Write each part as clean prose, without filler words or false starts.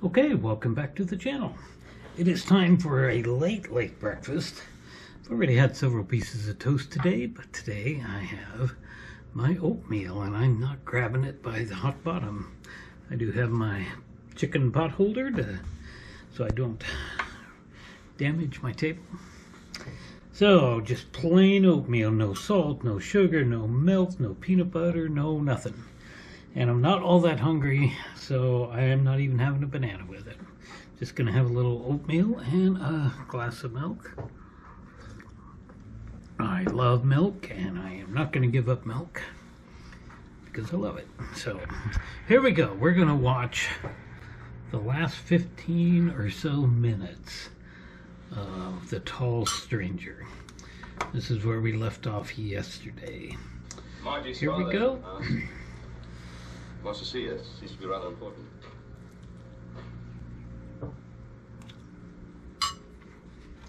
Okay, welcome back to the channel. It is time for a late breakfast. I've already had several pieces of toast today, but today I have my oatmeal and I'm not grabbing it by the hot bottom. I do have my chicken pot holder so I don't damage my table. So, just plain oatmeal, no salt, no sugar, no milk, no peanut butter, no nothing. And I'm not all that hungry, so I am not even having a banana with it. Just gonna have a little oatmeal and a glass of milk. I love milk, and I am not gonna give up milk because I love it. So, here we go. We're gonna watch the last 15 or so minutes of The Tall Stranger. This is where we left off yesterday. Margie's Here we go. Wants to see us. Seems to be rather important.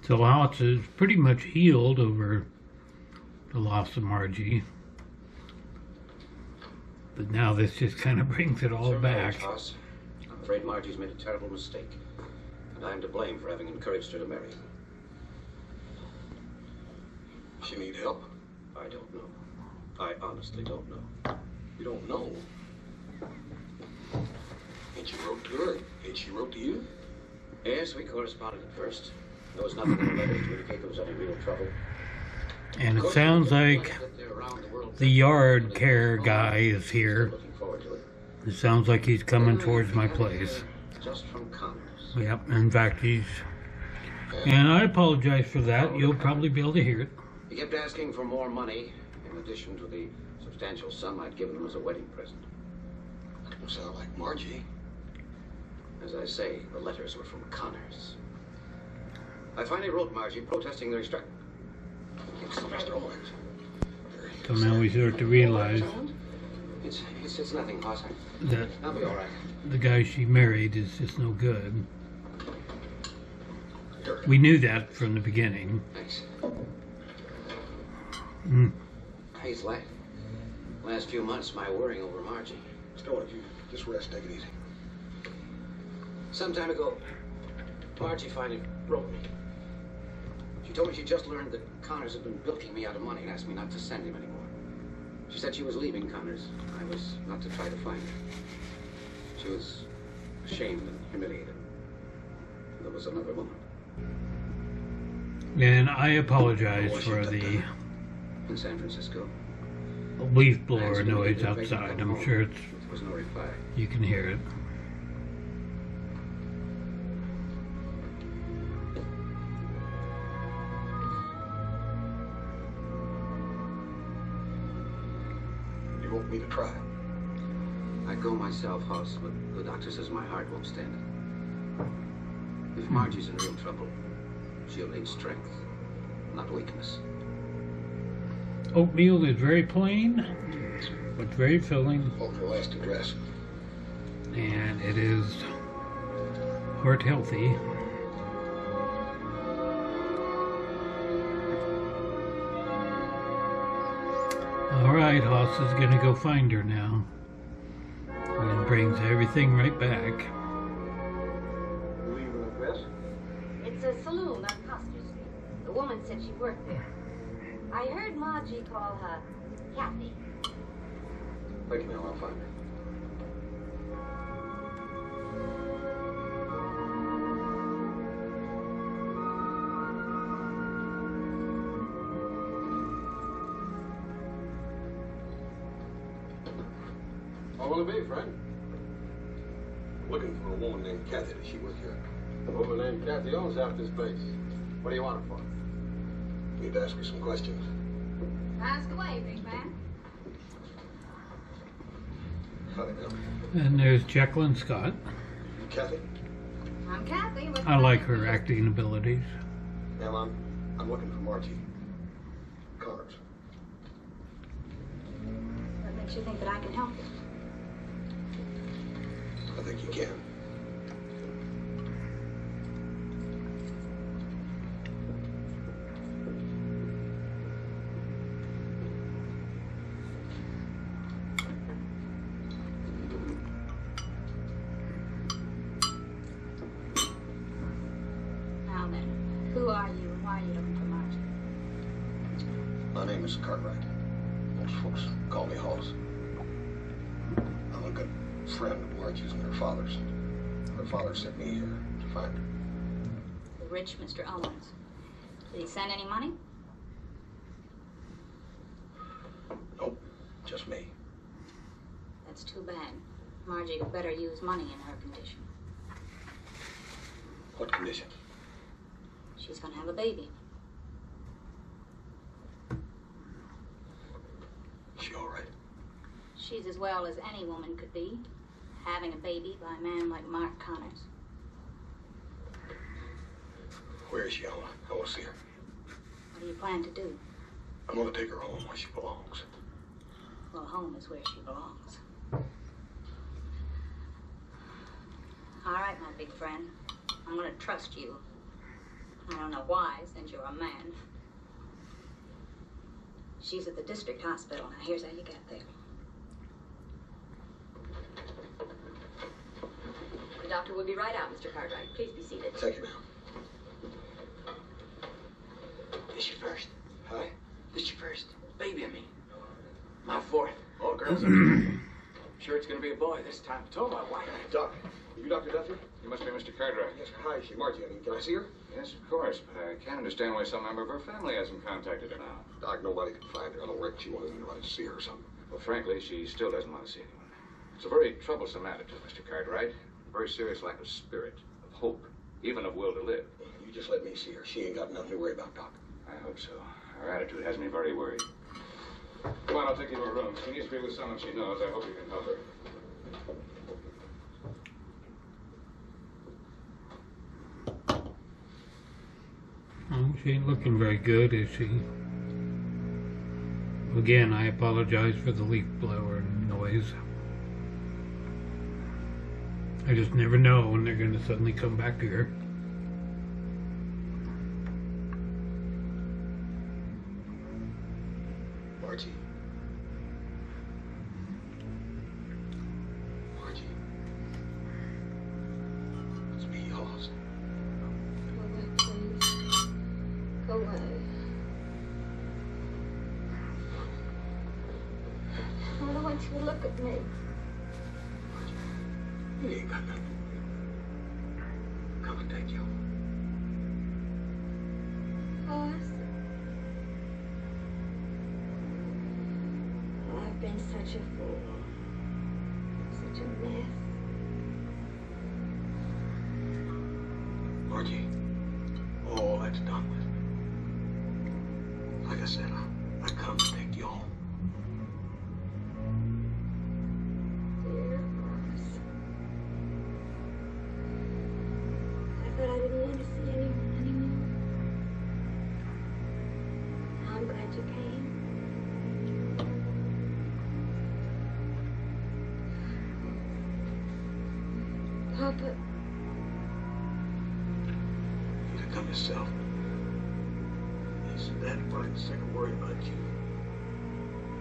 So Alex is pretty much healed over the loss of Margie. But now this just kind of brings it all back. Hoss. I'm afraid Margie's made a terrible mistake. And I'm to blame for having encouraged her to marry him. She need help. I don't know. I honestly don't know. You don't know. Ain't she wrote to her? Ain't she wrote to you? Yes, we corresponded at first. There was nothing in the letter to indicate there was any real trouble. And it sounds like the yard care guy is here. It sounds like he's coming towards my place. Just from Connors. Yep, in fact he's... And I apologize for that. You'll probably be able to hear it. He kept asking for more money, in addition to the substantial sum I'd given him as a wedding present. That don't sound like Margie. As I say, the letters were from Connors. I finally wrote Margie protesting the restraint. So now we start to realize It's nothing, Hoss. that I'll be all right. the guy she married is just no good. We knew that from the beginning. Thanks. Mm. Hey, last few months, my worrying over Margie. Still, if you just rest, take it easy. Some time ago, Margie finally wrote me. She told me she just learned that Connors had been bilking me out of money and asked me not to send him anymore. She said she was leaving Connors. I was not to try to find her. She was ashamed and humiliated. There was another woman. And I apologize for the In San Francisco. leaf blower noise outside. I'm sure it's, There was no reply. you can hear it. You want me to try? I'd go myself, Hoss, but the doctor says my heart won't stand it. If Margie's in real trouble, she'll need strength, not weakness. Oatmeal is very plain, but very filling, Hold her last address. and it is heart healthy. Alright, Hoss is gonna go find her now. And it brings everything right back. Leave an address? It's a saloon on Custer Street. The woman said she worked there. I heard Margie call her Kathy. Wait now, I'll find her. What will it be, friend? Looking for a woman named Kathy. Does she work here? A woman named Kathy owns half this place. What do you want her for? Need to ask her some questions. Ask away, big man. Howdy, Bill. And there's Jacqueline Scott. You Kathy? I'm Kathy. What's I the like matter? her acting abilities. Ma'am, I'm looking for Margie. Connors. What makes you think that I can help you? I think you can. Mrs. Cartwright. Most folks call me Hoss. I'm a good friend of Margie's and her father's. Her father sent me here to find her. The rich Mr. Owens. Did he send any money? Nope, just me. That's too bad. Margie could better use money in her condition. What condition? She's gonna have a baby. She all right? She's as well as any woman could be, having a baby by a man like Mark Connors. Where is she? I want to see her. What do you plan to do? I'm going to take her home where she belongs. Well, home is where she belongs. All right, my big friend. I'm gonna trust you. I don't know why, since you're a man. She's at the district hospital. Now, here's how you get there. The doctor will be right out, Mr. Cartwright. Please be seated. Thank you, ma'am. This your first? Hi. This your first? Baby, I mean. My fourth. All girls are I'm sure it's gonna be a boy this time. I told my wife. Doc, are you Dr. Duffy? You must be Mr. Cartwright. Yes, sir. Hi, she's Margie. I mean, can I see her? Yes, of course, but I can't understand why some member of her family hasn't contacted her now. Doc, nobody can find her. I don't reckon she wanted anybody to see her or something. Well, frankly, she still doesn't want to see anyone. It's a very troublesome attitude, Mr. Cartwright. A very serious lack of spirit, of hope, even of will to live. You just let me see her. She ain't got nothing to worry about, Doc. I hope so. Her attitude has me very worried. Come on, I'll take you to her room. She needs to be with someone she knows. I hope you can help her. Oh, she ain't looking very good, is she? Again, I apologize for the leaf blower noise. I just never know when they're going to suddenly come back here. Margie. Margie. It's me, Hoss. Go away, please. Go away. I don't want you to look at me. You ain't got nothing. Come and take you. Hoss. I've been such a fool. Such a mess. Margie, all that's done with. Like I said, I come to take you home. Dear Hoss. I thought I didn't want to see anyone anymore. I'm glad you came. Papa, You to come yourself. Yes, Daddy probably sick of worrying about you.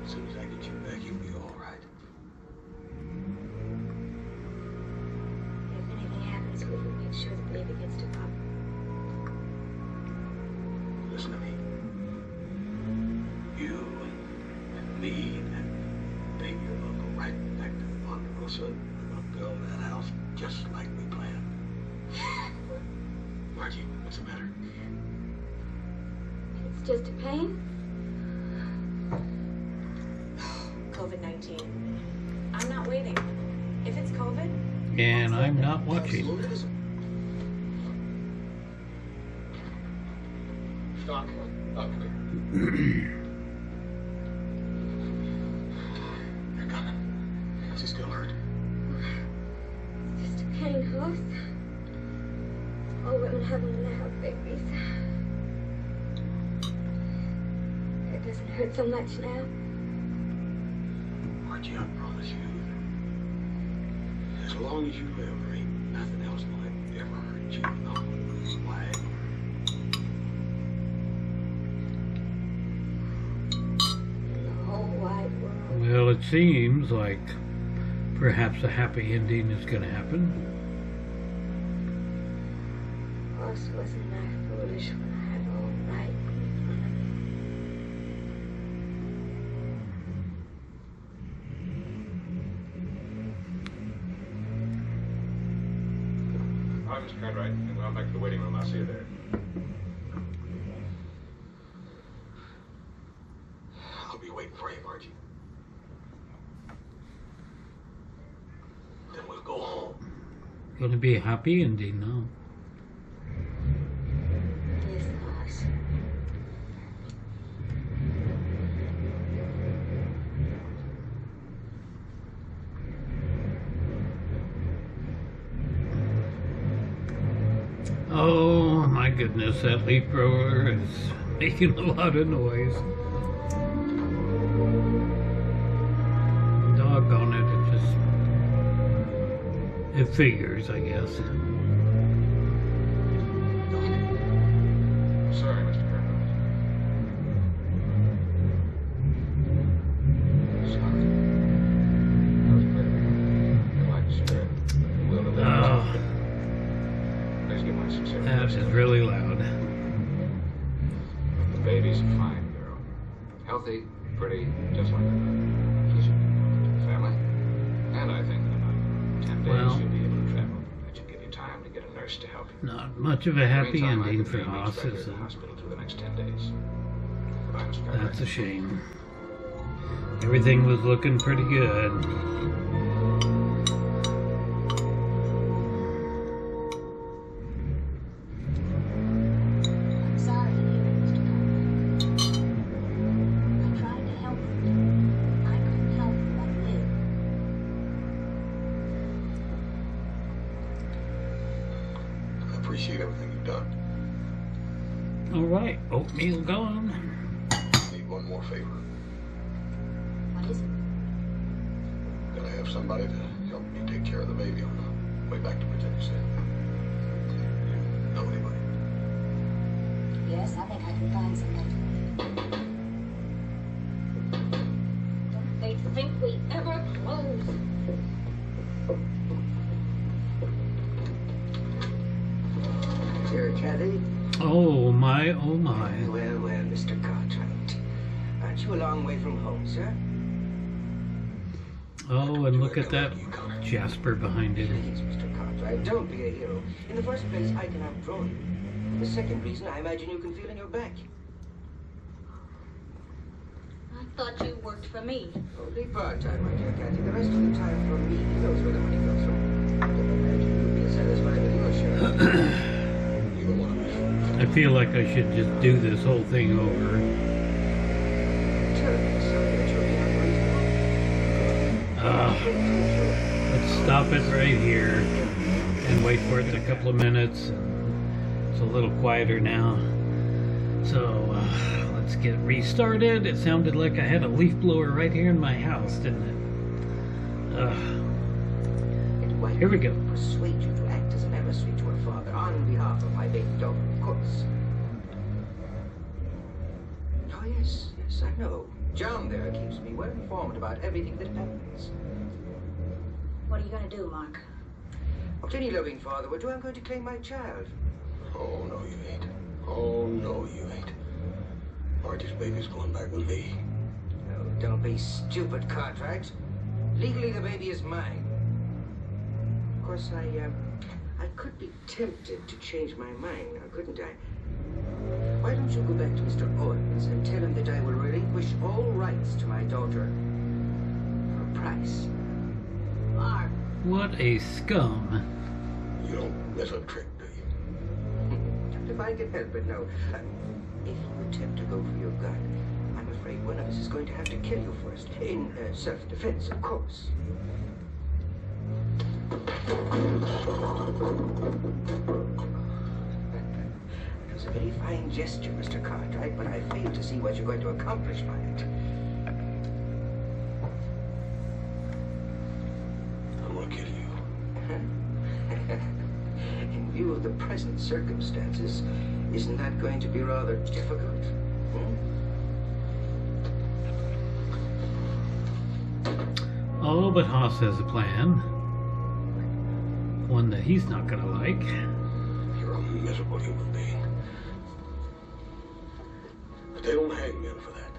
As soon as I get you back, you'll be all right. if anything happens, will you make sure the baby gets to Papa? Listen to me. You and me and baby are gonna go right back to the Ponderosa. We're gonna build that house just like we planned. Margie, what's the matter? It's just a pain. COVID-19. I'm not waiting. If it's COVID, And I'm not watching. Absolutely isn't. Doc, come here. They're coming. Does he still hurt? It's just a pain, Hoss. All women have when they have babies. It doesn't hurt so much now. Margie, I promise you, as long as you live, there ain't nothing else might ever hurt you. No. Why? In the whole wide world. Well, it seems like perhaps a happy ending is going to happen. Hoss, wasn't I foolish when I had all right in front of me? Bye, Mr. Cartwright. And go on back to the waiting room. I'll see you there. I'll be waiting for you, Margie. Then we'll go home. Gonna be a happy ending now. Yes, boss. Oh my goodness, that leaf blower is making a lot of noise. Doggone it, it figures, I guess. Sorry, Mr. Cartwright. Sorry. That was clear. You like the spirit. The will to live. Oh, Please give my sincere that thanks. is really loud. The baby's a fine girl. Healthy, pretty, just like her. She should be welcome to the family. And I think in about 10 days Well. she'll be able to travel. That should give you time to get a nurse to help you. Not much of a happy Meantime, I ending could for be Haas, back here is at the it? hospital through the next 10 days. Goodbye, Mr. Cartwright. That's a shame. Everything was looking pretty good. I'm sorry to hear it, Mr. Cartwright. I tried to help you. I couldn't help but live. I appreciate everything you've done. Alright, oatmeal gone. I need one more favor. What is it? Gotta have somebody to help me take care of the baby on the way back to Virginia City. Know anybody? Yes, I think I can find somebody. Don't they think we ever close? Dear Kathy. Oh my, oh my. Well, well, Mr. Cartwright. Aren't you a long way from home, sir? Oh, and look at that Jasper behind him. Please, Mr. Cartwright, don't be a hero. In the first place, I can outdraw you. The second reason, I imagine you can feel in your back. I thought you worked for me. Only part-time, my dear Kathy. The rest of the time for me. He knows where the money comes from. I can imagine you'll be satisfied with your share. Either one of us. I feel like I should just do this whole thing over. Terribly sorry that you're being unreasonable. Let's stop it right here and wait for it in a couple of minutes. It's a little quieter now. So let's get restarted. It sounded like I had a leaf blower right here in my house, didn't it? Here we go. Persuade you to act as an emissary to her father on behalf of my baby daughter, of course. Oh, yes, yes, I know. John there keeps me well informed about everything that happens. What are you gonna do, Mark? What any loving father would do, I'm going to claim my child. Oh, no, you ain't. Oh, no, you ain't. Margie's baby's going back with me. Oh, don't be stupid, Cartwright. Legally, the baby is mine. Of course, I could be tempted to change my mind now, couldn't I? Why don't you go back to Mr. Owens and tell him that I will relinquish all rights to my daughter for a price? Mark. What a scum. You don't miss a trick, do you? Not if I can help it, no. If you attempt to go for your gun, I'm afraid one of us is going to have to kill you first. In self-defense, of course. It was a very fine gesture, Mr. Cartwright, but I fail to see what you're going to accomplish by it. I'm gonna kill you. In view of the present circumstances, isn't that going to be rather difficult? Oh, but Haas has a plan. One that he's not gonna like. You're a miserable human being. But they don't hang men for that.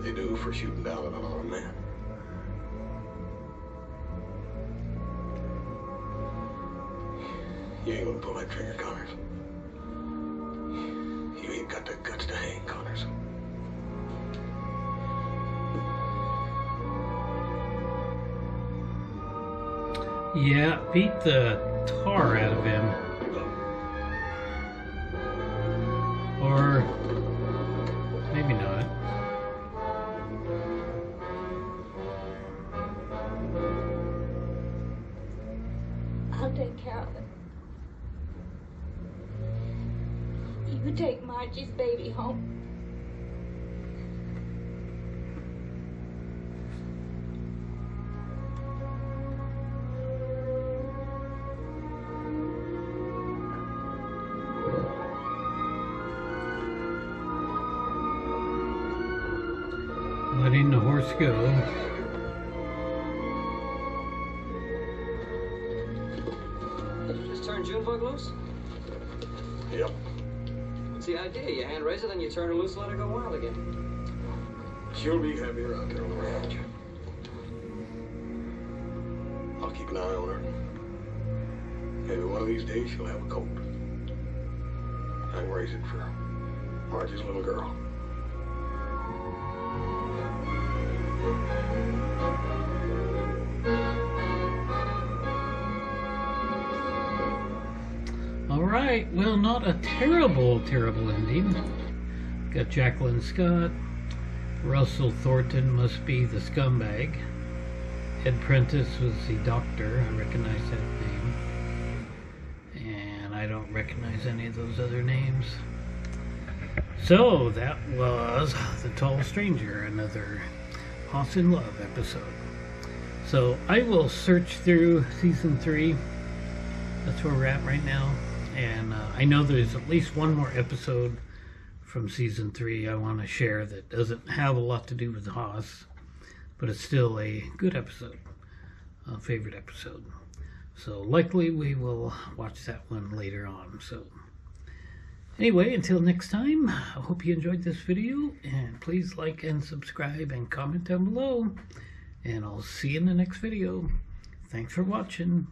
They do for shooting down at another man. You ain't gonna pull that trigger, Connors. You ain't got the guts to hang, Connors. Yeah, beat the tar out of him. Or maybe not. I'll take care of it. You take Margie's baby home. Letting the horse go. Did you just turn Junebug loose? Yep. What's the idea? You hand raise her, then you turn her loose and let her go wild again. She'll be happier out there on the ranch. I'll keep an eye on her. Maybe one of these days she'll have a colt. I can raise it for Margie's little girl. Alright, well, not a terrible ending. Got Jacqueline Scott. Russell Thornton must be the scumbag. Ed Prentice was the doctor. I recognize that name. And I don't recognize any of those other names. So, that was The Tall Stranger, another Hoss in Love episode. So, I will search through Season 3. That's where we're at right now. And I know there's at least one more episode from Season 3 I want to share that doesn't have a lot to do with Hoss, but it's still a good episode, a favorite episode. So likely we will watch that one later on. So anyway, until next time, I hope you enjoyed this video, and please like and subscribe and comment down below, and I'll see you in the next video. Thanks for watching.